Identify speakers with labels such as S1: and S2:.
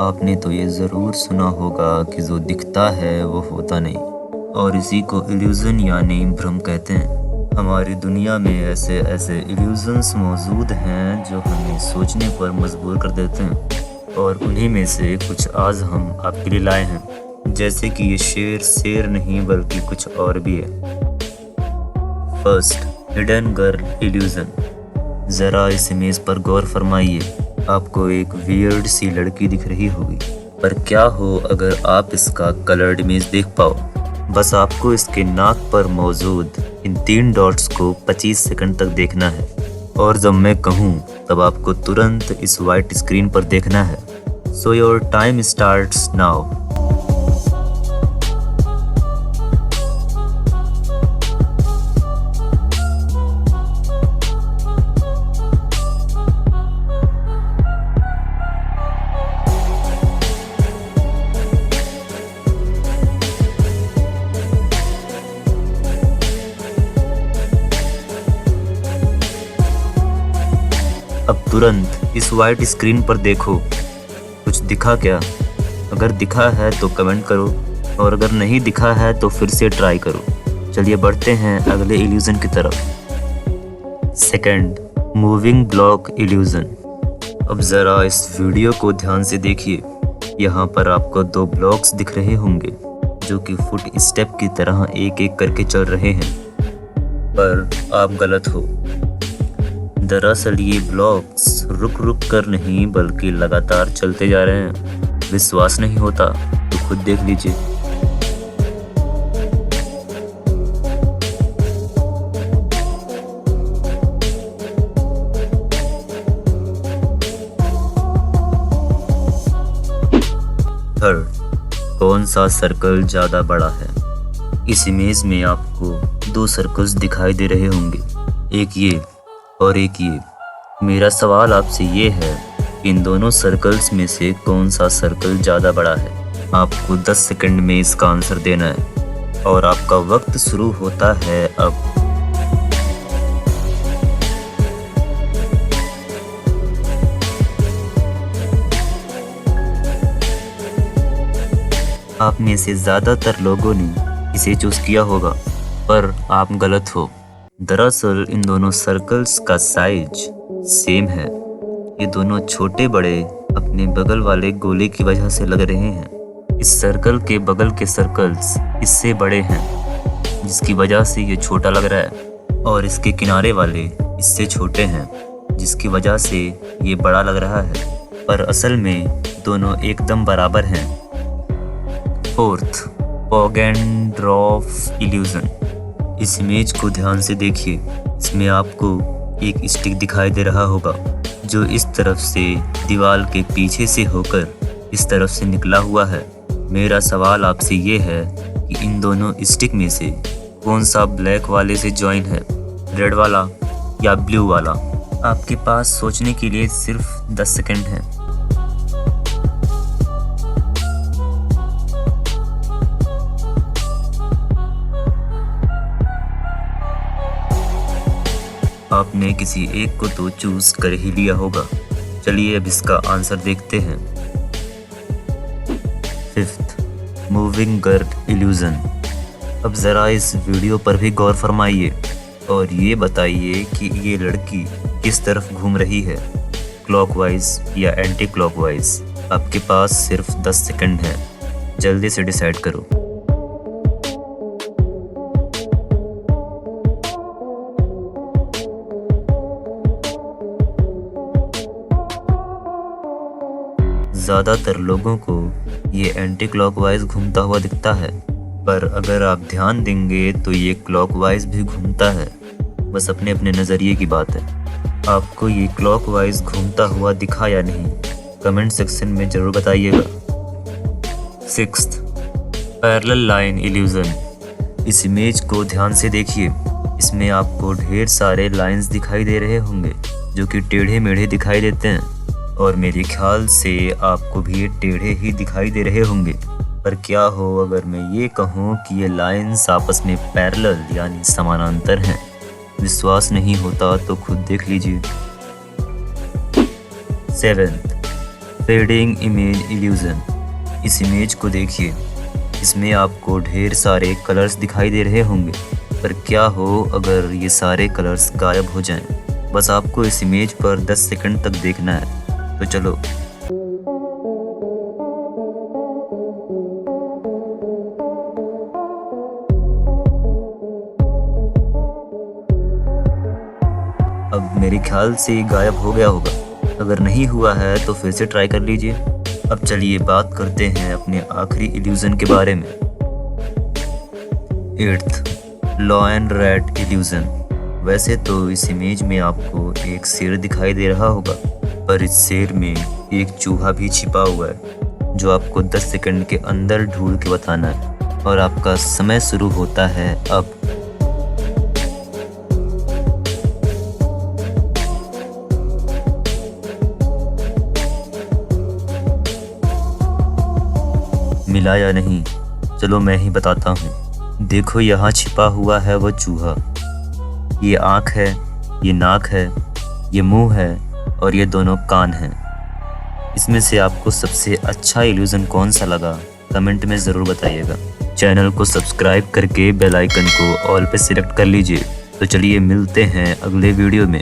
S1: आपने तो ये ज़रूर सुना होगा कि जो दिखता है वो होता नहीं, और इसी को इल्यूज़न यानी भ्रम कहते हैं। हमारी दुनिया में ऐसे ऐसे इल्यूज़न्स मौजूद हैं जो हमें सोचने पर मजबूर कर देते हैं, और उन्हीं में से कुछ आज हम आपके लिए लाए हैं। जैसे कि ये शेर नहीं बल्कि कुछ और भी है। First, hidden girl illusion. ज़रा इस इमेज पर गौर फरमाइए। आपको एक वियर्ड सी लड़की दिख रही होगी, पर क्या हो अगर आप इसका कलर्ड इमेज देख पाओ। बस आपको इसके नाक पर मौजूद इन 3 डॉट्स को 25 सेकंड तक देखना है, और जब मैं कहूँ तब आपको तुरंत इस वाइट स्क्रीन पर देखना है। So your time starts now. अब तुरंत इस वाइट स्क्रीन पर देखो, कुछ दिखा क्या? अगर दिखा है तो कमेंट करो, और अगर नहीं दिखा है तो फिर से ट्राई करो। चलिए बढ़ते हैं अगले इल्यूज़न की तरफ। Second, moving block illusion. अब ज़रा इस वीडियो को ध्यान से देखिए। यहाँ पर आपको 2 ब्लॉक्स दिख रहे होंगे जो कि फुट स्टेप की तरह एक एक करके चल रहे हैं, पर आप गलत हो। दरअसल ये ब्लॉक्स रुक रुक कर नहीं बल्कि लगातार चलते जा रहे हैं। विश्वास नहीं होता तो खुद देख लीजिए। थर्ड, कौन सा सर्कल ज़्यादा बड़ा है? इस इमेज में आपको 2 सर्कल्स दिखाई दे रहे होंगे, एक ये और एक ये। मेरा सवाल आपसे ये है, इन दोनों सर्कल्स में से कौन सा सर्कल ज़्यादा बड़ा है? आपको 10 सेकंड में इसका आंसर देना है, और आपका वक्त शुरू होता है अब। आप में से ज़्यादातर लोगों ने इसे चूज़ किया होगा, पर आप गलत हो। दरअसल इन दोनों सर्कल्स का साइज सेम है। ये दोनों छोटे बड़े अपने बगल वाले गोले की वजह से लग रहे हैं। इस सर्कल के बगल के सर्कल्स इससे बड़े हैं, जिसकी वजह से ये छोटा लग रहा है, और इसके किनारे वाले इससे छोटे हैं, जिसकी वजह से ये बड़ा लग रहा है, पर असल में दोनों एकदम बराबर हैं। Fourth, Poggendorff illusion. इस इमेज को ध्यान से देखिए। इसमें आपको एक स्टिक दिखाई दे रहा होगा जो इस तरफ से दीवार के पीछे से होकर इस तरफ से निकला हुआ है। मेरा सवाल आपसे ये है कि इन दोनों स्टिक में से कौन सा ब्लैक वाले से जॉइन है, रेड वाला या ब्लू वाला? आपके पास सोचने के लिए सिर्फ 10 सेकंड हैं। आपने किसी एक को तो चूज कर ही लिया होगा। चलिए अब इसका आंसर देखते हैं। Fifth, moving girl illusion. अब ज़रा इस वीडियो पर भी गौर फरमाइए और ये बताइए कि ये लड़की किस तरफ घूम रही है, क्लॉकवाइज या एंटी क्लॉकवाइज। आपके पास सिर्फ 10 सेकंड है, जल्दी से डिसाइड करो। ज़्यादातर लोगों को ये एंटी क्लॉकवाइज घूमता हुआ दिखता है, पर अगर आप ध्यान देंगे तो ये क्लॉकवाइज भी घूमता है। बस अपने अपने नज़रिए की बात है। आपको ये क्लॉकवाइज घूमता हुआ दिखा या नहीं, कमेंट सेक्शन में ज़रूर बताइएगा। Sixth, parallel line illusion. इस इमेज को ध्यान से देखिए। इसमें आपको ढेर सारे लाइंस दिखाई दे रहे होंगे जो कि टेढ़े मेढ़े दिखाई देते हैं, और मेरे ख्याल से आपको भी ये टेढ़े ही दिखाई दे रहे होंगे। पर क्या हो अगर मैं ये कहूँ कि ये लाइंस आपस में पैरेलल यानी समानांतर हैं? विश्वास नहीं होता तो खुद देख लीजिए। 7th, fading image illusion. इस इमेज को देखिए, इसमें आपको ढेर सारे कलर्स दिखाई दे रहे होंगे, पर क्या हो अगर ये सारे कलर्स गायब हो जाएं? बस आपको इस इमेज पर 10 सेकंड तक देखना है। तो चलो। अब मेरे ख्याल से ये गायब हो गया होगा। अगर नहीं हुआ है तो फिर से ट्राई कर लीजिए। अब चलिए बात करते हैं अपने आखिरी इल्यूज़न के बारे में। 8th lion rat illusion. वैसे तो इस इमेज में आपको एक शेर दिखाई दे रहा होगा, पर इस शेर में एक चूहा भी छिपा हुआ है, जो आपको 10 सेकंड के अंदर ढूंढ के बताना है। और आपका समय शुरू होता है अब। मिला या नहीं? चलो मैं ही बताता हूँ। देखो यहाँ छिपा हुआ है वो चूहा। ये आँख है, ये नाक है, ये मुंह है और ये दोनों कान हैं। इसमें से आपको सबसे अच्छा इल्यूज़न कौन सा लगा, कमेंट में ज़रूर बताइएगा। चैनल को सब्सक्राइब करके बेल आइकन को ऑल पे सिलेक्ट कर लीजिए। तो चलिए मिलते हैं अगले वीडियो में।